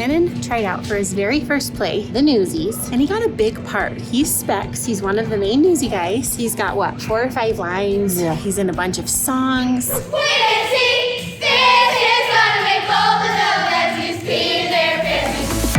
Landon tried out for his very first play, the Newsies, and he got a big part. He's Specs. He's one of the main newsy guys. He's got, 4 or 5 lines? Yeah. He's in a bunch of songs. Wait and see, this is gonna make all the donuts pee in their pants.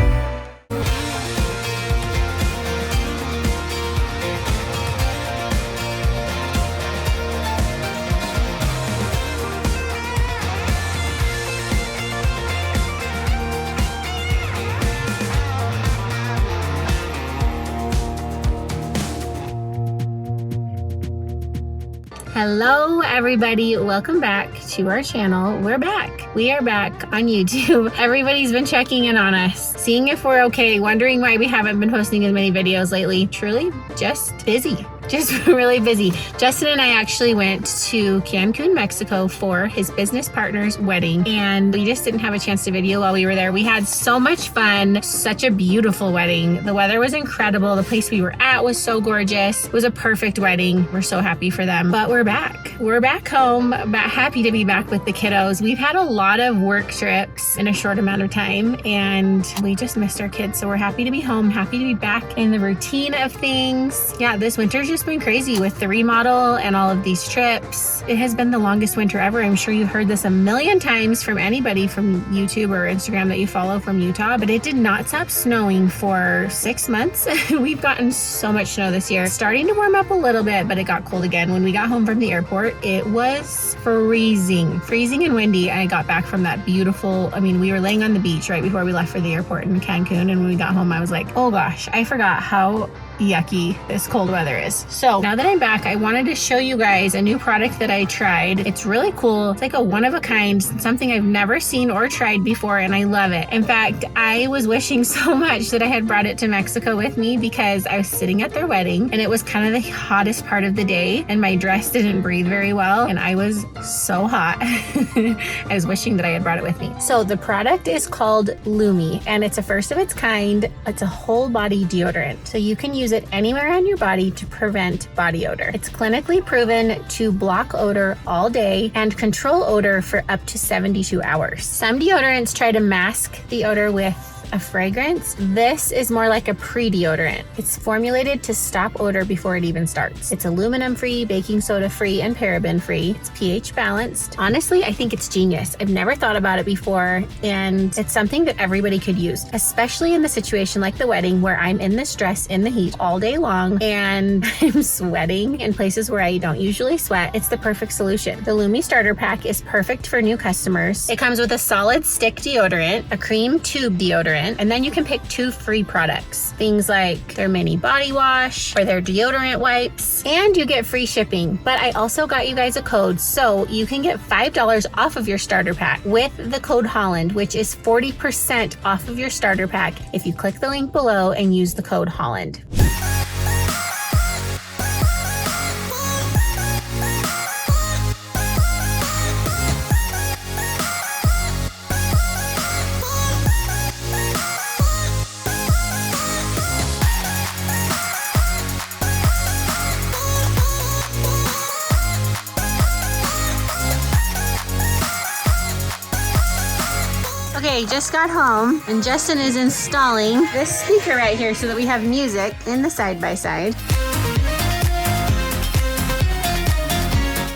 Hello everybody, welcome back to our channel. We're back. We are back on YouTube. Everybody's been checking in on us, seeing if we're okay, wondering why we haven't been posting as many videos lately. Truly, just busy. Just really busy. Justin and I actually went to Cancun, Mexico for his business partner's wedding, and we just didn't have a chance to video while we were there. We had so much fun. Such a beautiful wedding. The weather was incredible. The place we were at was so gorgeous. It was a perfect wedding. We're so happy for them. But we're back. We're back home. Happy to be back with the kiddos. We've had a lot of work trips in a short amount of time, and we just missed our kids. So we're happy to be home, happy to be back in the routine of things. Yeah, this winter's just been crazy with the remodel and all of these trips. It has been the longest winter ever. I'm sure you've heard this a million times from anybody from YouTube or Instagram that you follow from Utah, but it did not stop snowing for 6 months. We've gotten so much snow this year. It's starting to warm up a little bit, but it got cold again. When we got home from the airport, it was freezing and windy. I got back from that beautiful, we were laying on the beach right before we left for the airport in Cancun, and when we got home, I was like, oh gosh, I forgot how yucky this cold weather is. So now that I'm back, I wanted to show you guys a new product that I tried. It's really cool. It's like a one of a kind, something I've never seen or tried before, and I love it. In fact, I was wishing so much that I had brought it to Mexico with me because I was sitting at their wedding and it was kind of the hottest part of the day and my dress didn't breathe very well and I was so hot. I was wishing that I had brought it with me. So the product is called Lumi and it's a first of its kind. It's a whole body deodorant. So you can use it anywhere on your body to prevent body odor. It's clinically proven to block odor all day and control odor for up to 72 hours. Some deodorants try to mask the odor with a fragrance. This is more like a pre-deodorant. It's formulated to stop odor before it even starts. It's aluminum-free, baking soda-free, and paraben-free. It's pH balanced. Honestly, I think it's genius. I've never thought about it before, and it's something that everybody could use, especially in the situation like the wedding where I'm in this dress in the heat all day long and I'm sweating in places where I don't usually sweat. It's the perfect solution. The Lumi Starter Pack is perfect for new customers. It comes with a solid stick deodorant, a cream tube deodorant, and then you can pick 2 free products. Things like their mini body wash or their deodorant wipes, and you get free shipping. But I also got you guys a code, so you can get $5 off of your starter pack with the code Holland, which is 40% off of your starter pack if you click the link below and use the code Holland. Okay, just got home and Justin is installing this speaker right here so that we have music in the side-by-side.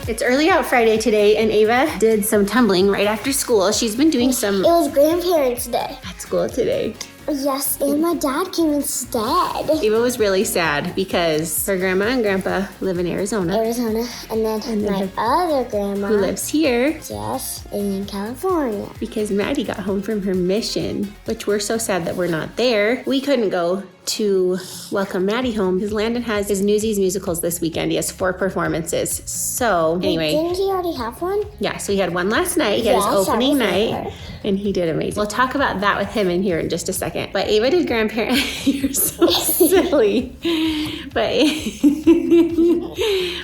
It's early out Friday today and Ava did some tumbling right after school. She's been doing some... It was grandparents' day. At school today. Yes, and my dad came instead. Ava was really sad because her grandma and grandpa live in Arizona. And then my other grandma, who lives here, yes, in California. Because Maddie got home from her mission, which we're so sad that we're not there. We couldn't go to welcome Maddie home because Landon has his Newsies musicals this weekend. He has 4 performances. So anyway. Didn't he already have one? Yeah, so he had one last night. He had his opening night and he did amazing. We'll talk about that with him in here in just a second. But Ava did grandparents. You're so silly.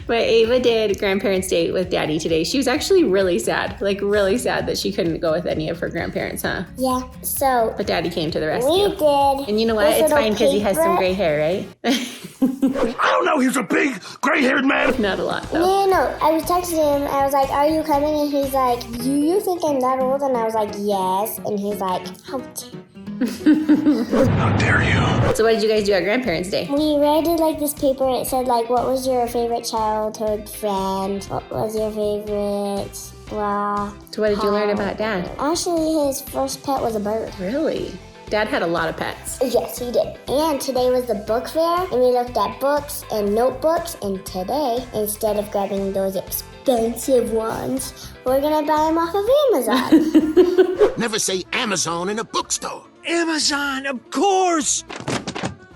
But Ava did grandparents' day with Daddy today. She was actually really sad, really sad that she couldn't go with any of her grandparents, huh? Yeah, so. But Daddy came to the rescue. We did. And you know what? It's fine because he has some gray hair, right? I don't know. He's a big, gray-haired man. Not a lot, though. No. I was texting him. I was like, are you coming? And he's like, do you think I'm that old? And I was like, yes. And he's like, how dare How dare you? So what did you guys do at Grandparents' Day? We read like this paper. It said like, what was your favorite childhood friend? What was your favorite blah? So what did you learn about Dad? Actually, his first pet was a bird. Really? Dad had a lot of pets. Yes, he did. And today was the book fair, and we looked at books and notebooks. And today, instead of grabbing those expensive ones, we're gonna buy them off of Amazon. Never say Amazon in a bookstore. Amazon, of course!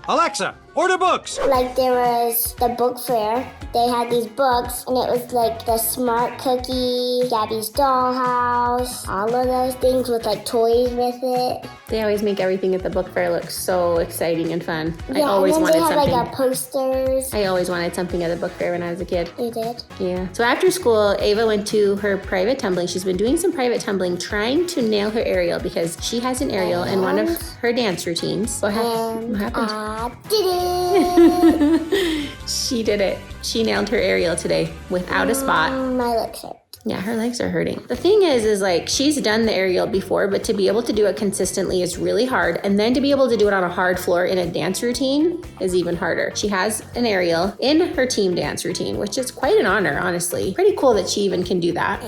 Alexa, order books! Like there was the book fair. They had these books, and it was like the Smart Cookie, Gabby's Dollhouse, all of those things with like toys with it. They always make everything at the book fair look so exciting and fun. Yeah, I always and then wanted they had something. like posters. I always wanted something at the book fair when I was a kid. You did? Yeah. So after school, Ava went to her private tumbling. She's been doing some private tumbling, trying to nail her aerial because she has an aerial in one of her dance routines. What happened? I did it. She did it. She nailed her aerial today without a spot. My legs hurt. Yeah, her legs are hurting. The thing is like she's done the aerial before, but to be able to do it consistently is really hard. And then to be able to do it on a hard floor in a dance routine is even harder. She has an aerial in her team dance routine, which is quite an honor, honestly. Pretty cool that she even can do that.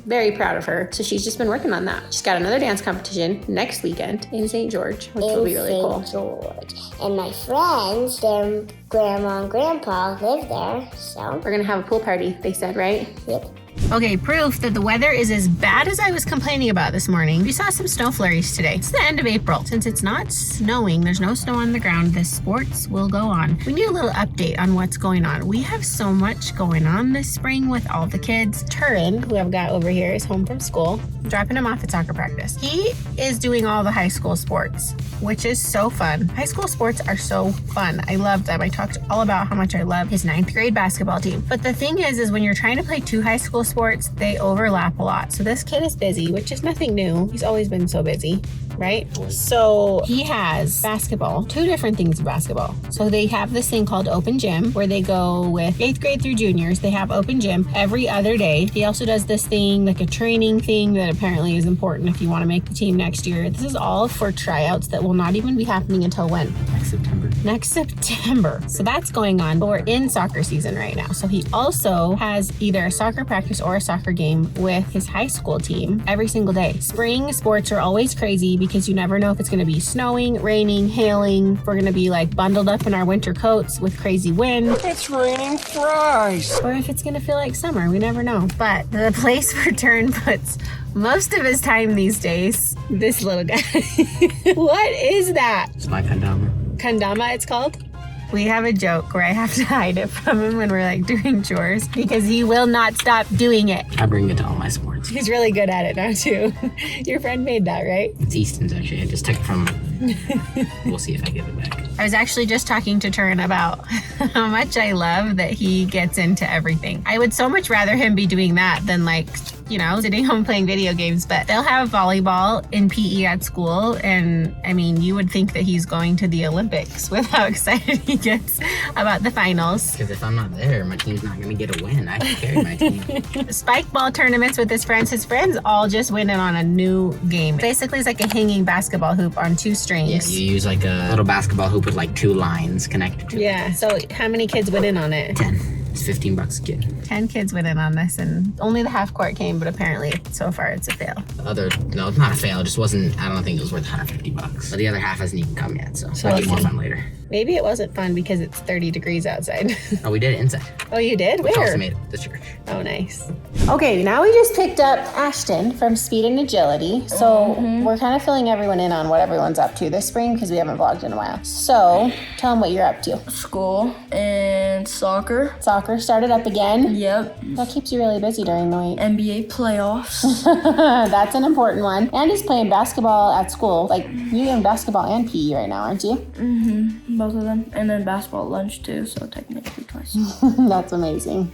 Very proud of her. So she's just been working on that. She's got another dance competition next weekend in St. George, which will be really cool. St. George. And my friends, their grandma and grandpa live there, so. We're gonna have a pool party, they said, right? Yep. Okay, proof that the weather is as bad as I was complaining about this morning. We saw some snow flurries today. It's the end of April. Since it's not snowing, there's no snow on the ground, the sports will go on. We need a little update on what's going on. We have so much going on this spring with all the kids. Turin, who I've got over here, is home from school. I'm dropping him off at soccer practice. He is doing all the high school sports, which is so fun. High school sports are so fun. I love them. I talked all about how much I love his 9th grade basketball team. But the thing is when you're trying to play 2 high school sports, they overlap a lot. So this kid is busy, which is nothing new. He's always been so busy, right? So he has basketball, 2 different things of basketball. So they have this thing called open gym where they go with 8th grade through juniors. They have open gym every other day. He also does this thing, like a training thing that apparently is important if you want to make the team next year. This is all for tryouts that will not even be happening until when? Next September. So that's going on, but we're in soccer season right now. So he also has either a soccer practice or a soccer game with his high school team every single day. Spring sports are always crazy because you never know if it's going to be snowing, raining, hailing. We're going to be like bundled up in our winter coats with crazy wind. It's raining fries! Or if it's going to feel like summer, we never know. But the place where Turn puts most of his time these days, this little guy. What is that? It's my kendama. Kendama, it's called? We have a joke where I have to hide it from him when we're like doing chores because he will not stop doing it. I bring it to all my sports. He's really good at it now too. Your friend made that, right? It's Easton's actually. I just took it from We'll see if I give it back. I was actually just talking to Turin about how much I love that he gets into everything. I would so much rather him be doing that than like, you know, sitting home playing video games, but they'll have volleyball in PE at school. And I mean, you would think that he's going to the Olympics with how excited he gets about the finals. Because if I'm not there, my team's not going to get a win. I can carry my team. Spike ball tournaments with his friends all just win it on a new game. Basically, it's like a hanging basketball hoop on 2 strings. Yeah, you use like a little basketball hoop with like 2 lines connected to it. Yeah, so how many kids win in on it? 10. It's $15 a kid. 10 kids went in on this, and only the half court came, but apparently so far it's a fail. No, it's not a fail. It just wasn't, I don't think it was worth $150. But the other half hasn't even come yet, so I'll get more fun later. Maybe it wasn't fun because it's 30 degrees outside. Oh, we did it inside. Oh, you did? Which Where? also made it the church. Oh, nice. Okay, now we just picked up Ashton from Speed and Agility. So we're kind of filling everyone in on what everyone's up to this spring because we haven't vlogged in a while. So tell them what you're up to. School and soccer. Soccer started up again. Yep. That keeps you really busy during the week. NBA playoffs. That's an important one. And he's playing basketball at school. Like, you're in basketball and PE right now, aren't you? Both of them. And then basketball at lunch too, so technically twice. That's amazing.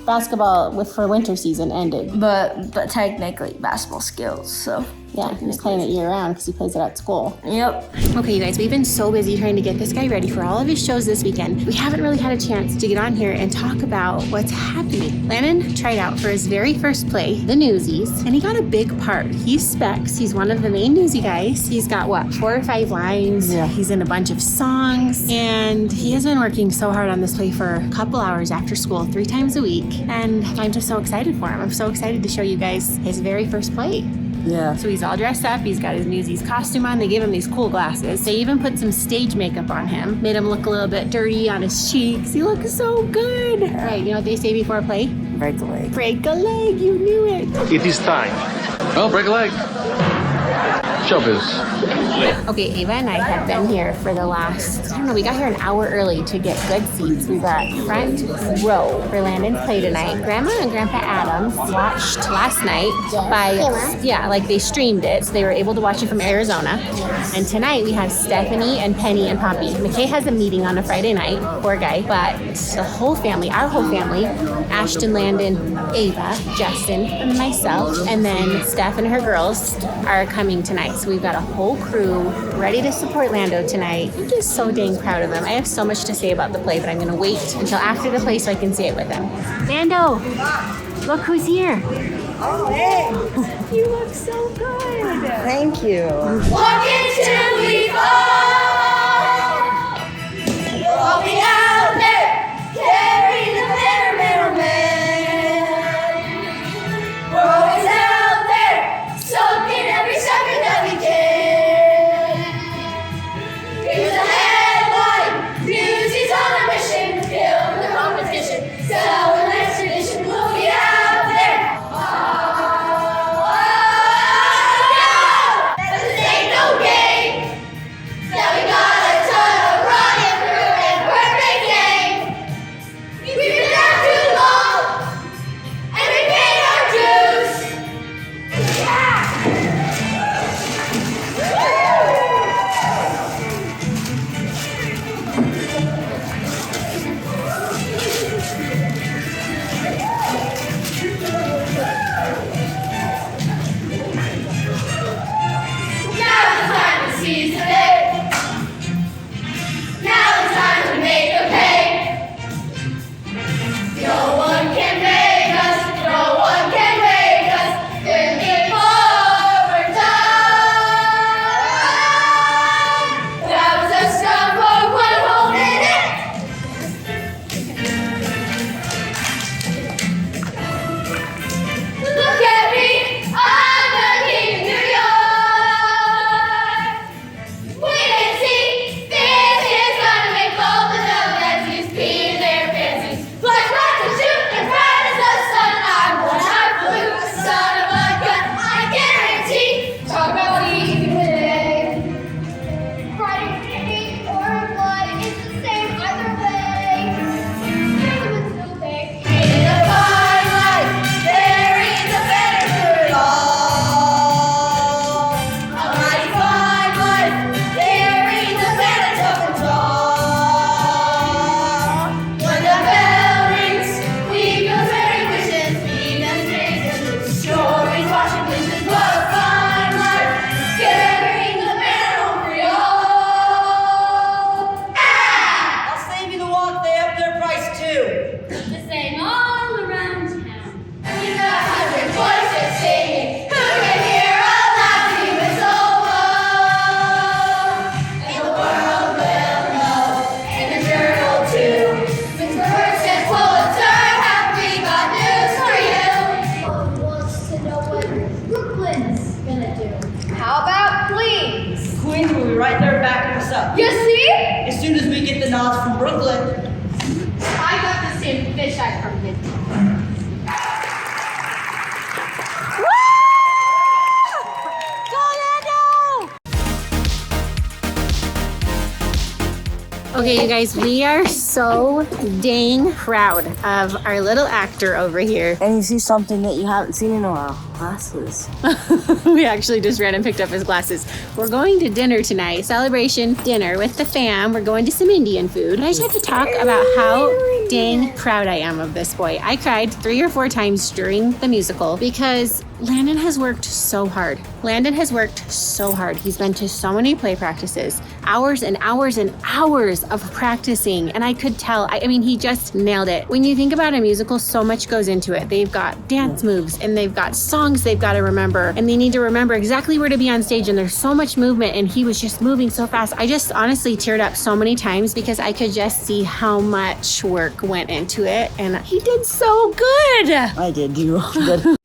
Basketball for winter season ended. But technically basketball skills, so. Yeah, he's playing it year-round because he plays it at school. Yep. Okay, you guys, we've been so busy trying to get this guy ready for all of his shows this weekend. We haven't really had a chance to get on here and talk about what's happening. Landon tried out for his very first play, The Newsies, and he got a big part. He's Specs. He's one of the main newsy guys. He's got, 4 or 5 lines. Yeah. He's in a bunch of songs, and he has been working so hard on this play for a couple hours after school, 3 times a week, and I'm just so excited for him. I'm so excited to show you guys his very first play. Yeah. So he's all dressed up. He's got his Newsies costume on. They gave him these cool glasses. They even put some stage makeup on him. Made him look a little bit dirty on his cheeks. He looks so good. All right, you know what they say before a play? Break a leg. Break a leg. You knew it. It is time. Well, break a leg. Showbiz. Okay, Ava and I have been here for the last, we got here an hour early to get good seats. We got front row for Landon's play tonight. Grandma and Grandpa Adams watched last night they streamed it, so they were able to watch it from Arizona. And tonight we have Stephanie and Penny and Poppy. McKay has a meeting on a Friday night, poor guy, but the whole family, our whole family, Ashton, Landon, Ava, Justin, and myself, and then Steph and her girls are coming tonight. So we've got a whole crew ready to support Lando tonight. I'm just so dang proud of him. I have so much to say about the play, but I'm going to wait until after the play so I can say it with him. Lando, look who's here. Oh, hey. You look so good. Thank you. Walk until we fall. We'll be out there, carrying the middleman. We're always out there, soaking every second that we can. Here's a headline, Newsies on a mission, kill the competition, sell the next tradition. We'll be out there. This ain't no game. That we got a ton of running through and perfect game. We've been down too long, and we paid our dues. Yeah. Now the time to seize the day. Now the time to make a pay. No one can make us. No one can make us. Bringing forward time. That was a strong for 1 whole minute. Look at me, I'm the king of New York. Wait and see, this is gonna make all the Nazis pee in their panties. Black lights are shooting bright as the sun. I'm one-eyed blue, son of a gun. I guarantee, talk about what you can today. Friday, pink or blood is the same either way. In the fine line, there is a better for it all. A mighty fine line, there is a better tough and tall. When the bell rings, we feel very wishes, being as big as the stories, watching visions. What a fine line, carrying the banner home for y'all. I'll save you the walk. They up their price too. The same all around town. We got 100 voices singing. Who can hear a laugh even so low? And the world will know, and the journal too. With first and Pulitzer, have we got news for you? Everyone wants to know what Brooklyn's gonna do. How about Queens? Queens will be right there backing us up. You see? As soon as we get the nods from Brooklyn. I got the same fish eye from Midtown. Okay, you guys, we are so dang proud of our little actor over here. And you see something that you haven't seen in a while. Glasses. We actually just ran and picked up his glasses. We're going to dinner tonight, celebration dinner with the fam. We're going to some Indian food. I just have to talk about how dang proud I am of this boy. I cried 3 or 4 times during the musical because Landon has worked so hard. Landon has worked so hard. He's been to so many play practices, hours and hours and hours of practicing. And I could tell, I mean, he just nailed it. When you think about a musical, so much goes into it. They've got dance moves and they've got songs they've got to remember, and they need to remember exactly where to be on stage. And there's so much movement, and he was just moving so fast. I just honestly teared up so many times because I could just see how much work went into it. And he did so good. I did do good.